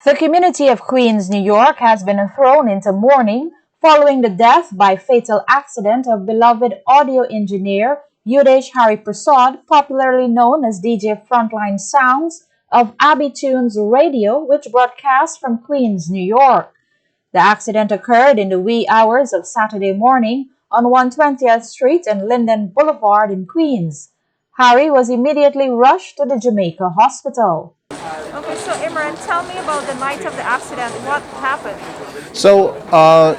The community of Queens, New York has been thrown into mourning following the death by fatal accident of beloved audio engineer Udesh Hariprasad, popularly known as DJ Frontline Soundz of Abbey Tunes Radio, which broadcasts from Queens, New York. The accident occurred in the wee hours of Saturday morning on 120th Street and Linden Boulevard in Queens. Harry was immediately rushed to the Jamaica Hospital. Okay, so Imran, tell me about the night of the accident. What happened? So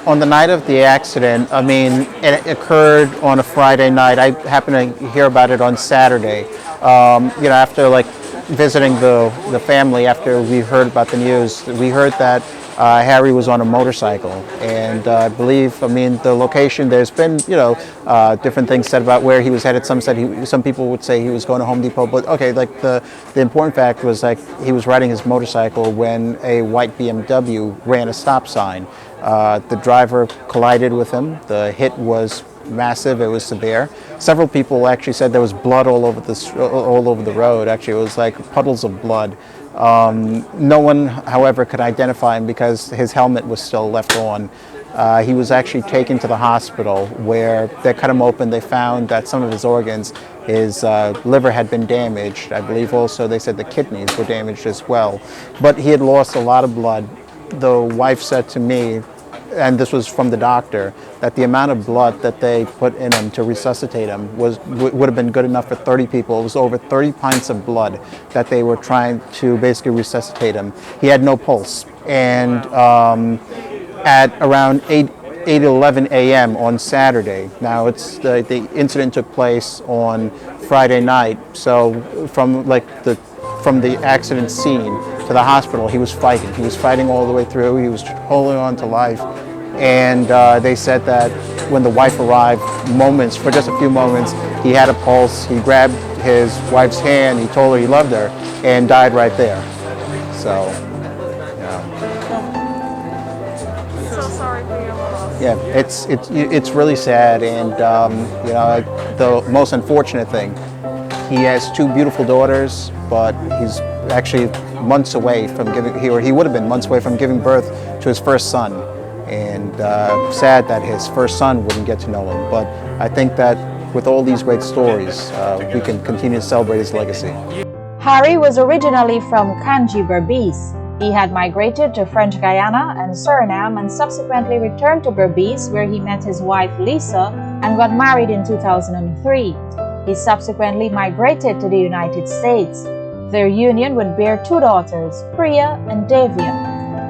on the night of the accident, I mean, it occurred on a Friday night. I happened to hear about it on Saturday. After like visiting the family, after we heard about the news, we heard that Harry was on a motorcycle, and I believe, I mean, the location. There's been, different things said about where he was headed. Some people would say he was going to Home Depot, but okay, like the important fact was like he was riding his motorcycle when a white BMW ran a stop sign. The driver collided with him. The hit was massive. It was severe. Several people actually said there was blood all over the road. Actually, it was like puddles of blood. No one, however, could identify him because his helmet was still left on. He was actually taken to the hospital where they cut him open. They found that some of his organs, his liver had been damaged. I believe also they said the kidneys were damaged as well. But he had lost a lot of blood. The wife said to me, and this was from the doctor, that the amount of blood that they put in him to resuscitate him would have been good enough for 30 people. It was over 30 pints of blood that they were trying to basically resuscitate him. He had no pulse. And at around 8:11 a.m. on Saturday, now the incident took place on Friday night, so from the accident scene to the hospital, he was fighting. He was fighting all the way through. He was holding on to life. And they said that when the wife arrived, for just a few moments, he had a pulse. He grabbed his wife's hand. He told her he loved her and died right there. So, yeah. So sorry for your loss. Yeah, it's really sad. And, the most unfortunate thing, he has two beautiful daughters, but he's actually months away from he would have been months away from giving birth to his first son. And sad that his first son wouldn't get to know him. But I think that with all these great stories, we can continue to celebrate his legacy. Harry was originally from Kanji, Berbice. He had migrated to French Guiana and Suriname and subsequently returned to Berbice, where he met his wife Lisa and got married in 2003. He subsequently migrated to the United States. Their union would bear two daughters, Priya and Devya,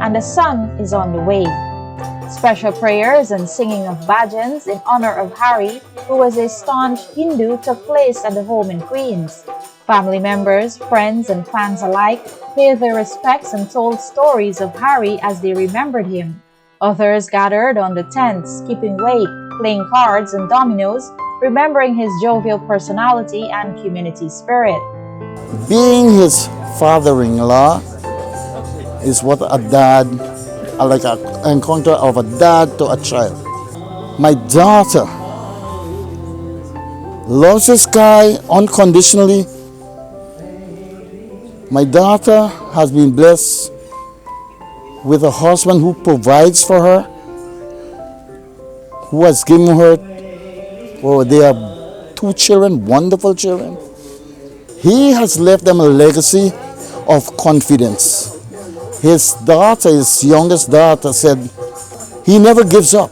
and a son is on the way. Special prayers and singing of bhajans in honor of Harry, who was a staunch Hindu, took place at the home in Queens. Family members, friends, and fans alike paid their respects and told stories of Harry as they remembered him. Others gathered on the tents, keeping wake, playing cards and dominoes, remembering his jovial personality and community spirit. Being his father-in-law is what a dad, like an encounter of a dad to a child. My daughter loves this guy unconditionally. My daughter has been blessed with a husband who provides for her, who has given her, they have two children, wonderful children. He has left them a legacy of confidence. His daughter, his youngest daughter, said he never gives up.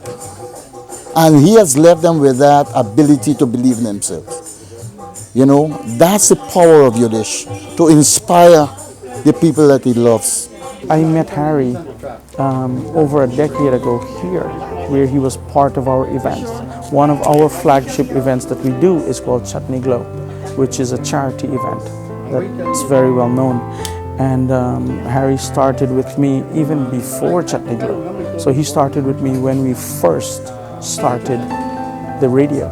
And he has left them with that ability to believe in themselves. You know, that's the power of Udesh, to inspire the people that he loves. I met Harry over a decade ago here, where he was part of our events. One of our flagship events that we do is called Chutney Glow, which is a charity event that's very well known. And Harry started with me even before Chutney Glow. So he started with me when we first started the radio.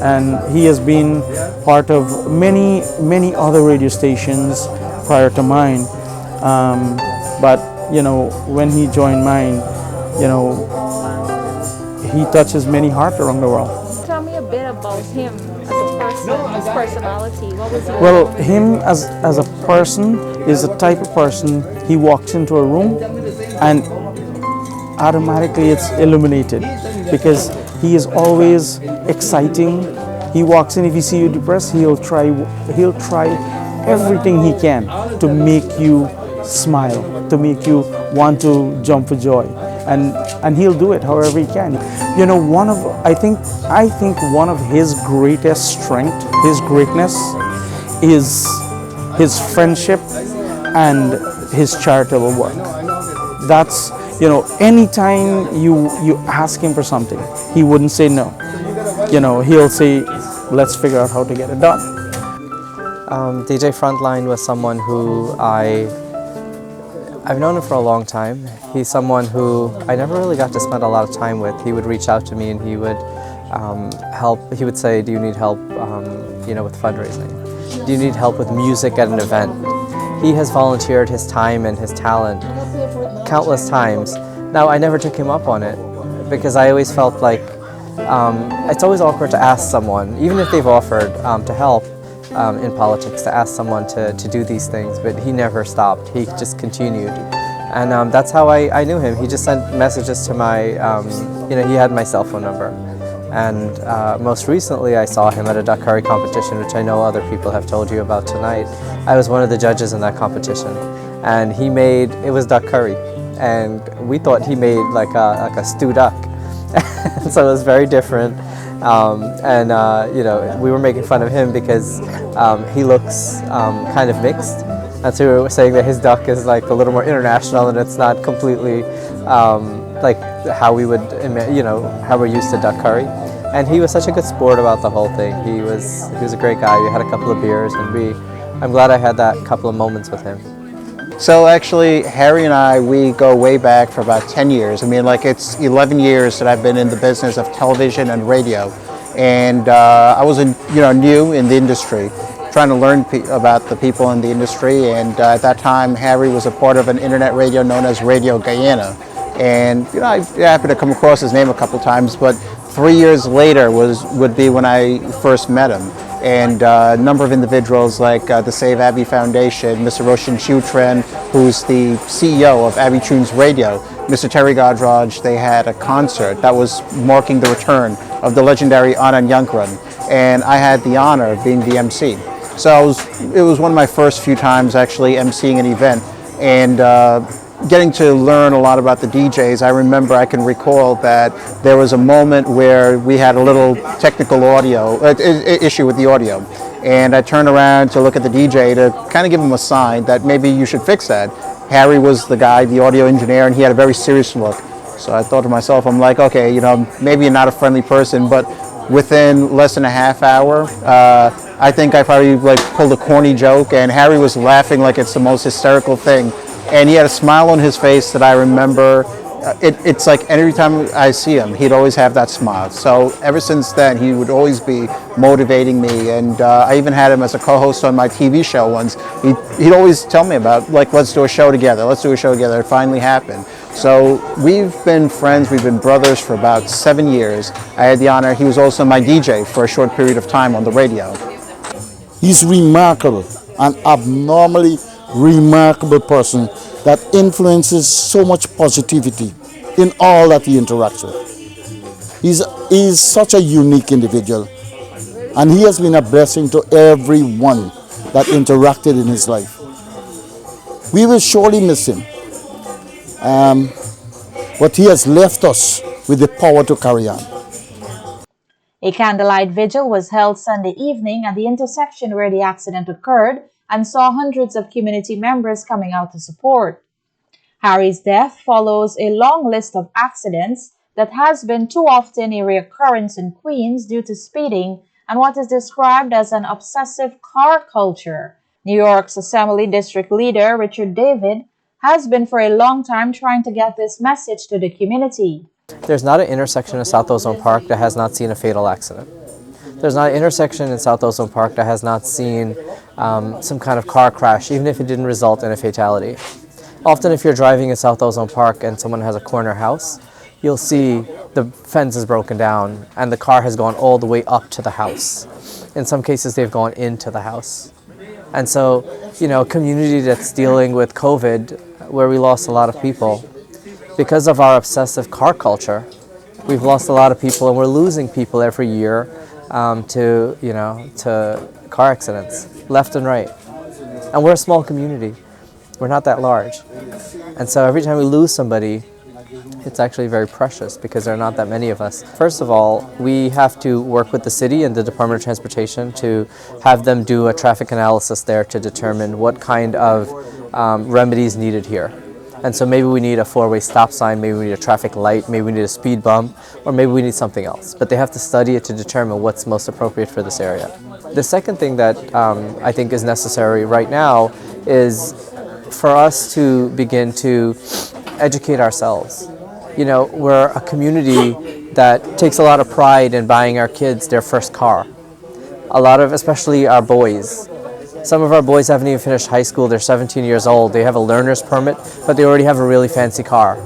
And he has been part of many other radio stations prior to mine. But, when he joined mine, he touches many hearts around the world. Tell me a bit about about him as a person, his personality? What was he Well, like? him as a person is the type of person, he walks into a room and automatically it's illuminated because he is always exciting. He walks in, if he see you depressed, he'll try everything he can to make you smile, to make you want to jump for joy. And he'll do it however he can. You know, I think one of his greatest strength, his greatness, is his friendship and his charitable work. That's, you know, anytime you ask him for something, he wouldn't say no. You know, he'll say, let's figure out how to get it done. DJ Frontline was someone who I've known him for a long time. He's someone who I never really got to spend a lot of time with. He would reach out to me and he would help. He would say, do you need help you know, with fundraising? Do you need help with music at an event? He has volunteered his time and his talent countless times. Now, I never took him up on it because I always felt like it's always awkward to ask someone, even if they've offered to help in politics, to ask someone to do these things, but he never stopped. He just continued. And that's how I knew him. He just sent messages to my, you know, he had my cell phone number. And most recently I saw him at a duck curry competition, which I know other people have told you about tonight. I was one of the judges in that competition. And he made, it was duck curry. And we thought he made like a stew duck. So it was very different. You know, we were making fun of him because he looks kind of mixed. And so we were saying that his duck is like a little more international and it's not completely like how we would, you know, how we're used to duck curry. And he was such a good sport about the whole thing. He was a great guy. We had a couple of beers and I'm glad I had that couple of moments with him. So actually, Harry and I, we go way back for about 10 years. I mean, like it's 11 years that I've been in the business of television and radio. And I was, new in the industry, trying to learn about the people in the industry. And at that time, Harry was a part of an internet radio known as Radio Guyana. And I happened to come across his name a couple times, but 3 years later would be when I first met him. And a number of individuals like the Save Abby Foundation, Mr. Roshan Chutran, who's the CEO of Abby Tunes Radio, Mr. Terry Godroj, they had a concert that was marking the return of the legendary Anand Yankran, and I had the honor of being the MC. So it was one of my first few times actually emceeing an event, and getting to learn a lot about the DJs. I can recall that there was a moment where we had a little technical audio issue with the audio, and I turned around to look at the DJ to kind of give him a sign that maybe you should fix that. Harry was the guy, the audio engineer, and he had a very serious look. So I thought to myself, I'm like, okay, maybe you're not a friendly person, but within less than a half hour, I think I probably pulled a corny joke, and Harry was laughing like it's the most hysterical thing. And he had a smile on his face that I remember. It's like every time I see him, he'd always have that smile. So ever since then, he would always be motivating me. And I even had him as a co-host on my TV show once. He'd always tell me about, let's do a show together. Let's do a show together. It finally happened. So we've been friends. We've been brothers for about 7 years. I had the honor. He was also my DJ for a short period of time on the radio. He's remarkable, an abnormally remarkable person that influences so much positivity in all that he interacts with. He's such a unique individual, and he has been a blessing to everyone that interacted in his life. We will surely miss him, but he has left us with the power to carry on. A candlelight vigil was held Sunday evening at the intersection where the accident occurred and saw hundreds of community members coming out to support. Harry's death follows a long list of accidents that has been too often a reoccurrence in Queens due to speeding and what is described as an obsessive car culture. New York's Assembly District Leader Richard David has been for a long time trying to get this message to the community. There's not an intersection in South Ozone Park that has not seen a fatal accident. There's not an intersection in South Ozone Park that has not seen some kind of car crash, even if it didn't result in a fatality. Often if you're driving in South Ozone Park and someone has a corner house, you'll see the fence is broken down and the car has gone all the way up to the house. In some cases, they've gone into the house. And so, a community that's dealing with COVID, where we lost a lot of people, because of our obsessive car culture, we've lost a lot of people, and we're losing people every year to car accidents, left and right. And we're a small community. We're not that large. And so every time we lose somebody, it's actually very precious because there are not that many of us. First of all, we have to work with the city and the Department of Transportation to have them do a traffic analysis there to determine what kind of remedies needed here. And so maybe we need a four-way stop sign, maybe we need a traffic light, maybe we need a speed bump, or maybe we need something else. But they have to study it to determine what's most appropriate for this area. The second thing that I think is necessary right now is for us to begin to educate ourselves. We're a community that takes a lot of pride in buying our kids their first car. A lot of, especially our boys. Some of our boys haven't even finished high school, they're 17 years old, they have a learner's permit, but they already have a really fancy car.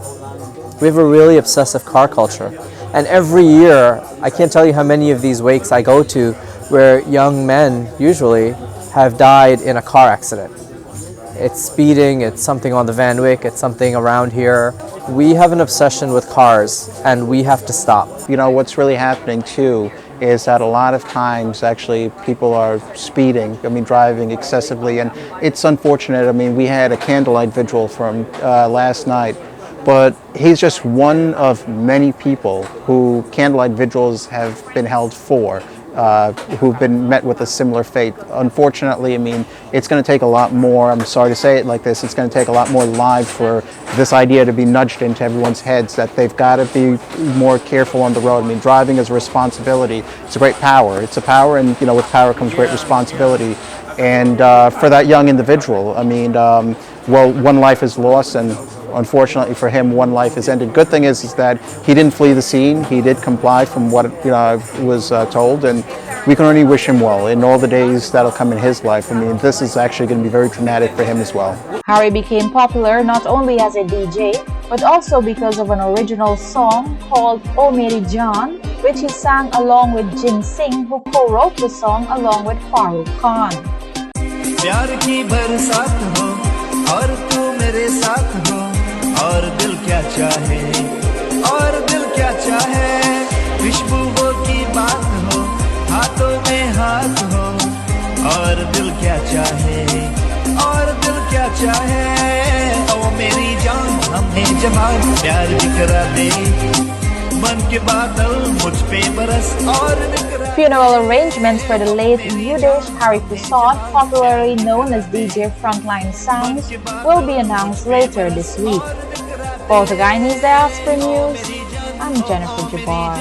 We have a really obsessive car culture. And every year, I can't tell you how many of these wakes I go to where young men, usually, have died in a car accident. It's speeding, it's something on the Van Wyck, it's something around here. We have an obsession with cars, and we have to stop. What's really happening too is that a lot of times actually people are speeding, driving excessively, and it's unfortunate. We had a candlelight vigil from last night, but he's just one of many people who candlelight vigils have been held for. Who've been met with a similar fate. Unfortunately, it's going to take a lot more, I'm sorry to say it like this, it's going to take a lot more lives for this idea to be nudged into everyone's heads that they've got to be more careful on the road. Driving is a responsibility. It's a great power. It's a power, and with power comes great responsibility. And for that young individual, one life is lost, and unfortunately for him, one life is ended. Good thing is that he didn't flee the scene. He did comply from what was told, and we can only wish him well in all the days that'll come in his life. This is actually going to be very traumatic for him as well. Harry became popular not only as a DJ, but also because of an original song called O Mere Jaan, which he sang along with Jin Singh, who co-wrote the song along with Farooq Khan. प्यार की बरसात हो और तू मेरे साथ हो और दिल क्या चाहे खुशबुओं की बात हो हाथों में हाथ हो और दिल क्या चाहे ओ मेरी जान हमें जमाल प्यार बिखरा दे मन के बादल मुझ पे बरस और Funeral arrangements for the late Udesh Hariprasad, popularly known as DJ Frontline Soundz, will be announced later this week. For the Guyanese Diaspora News, I'm Jennifer Jabbar.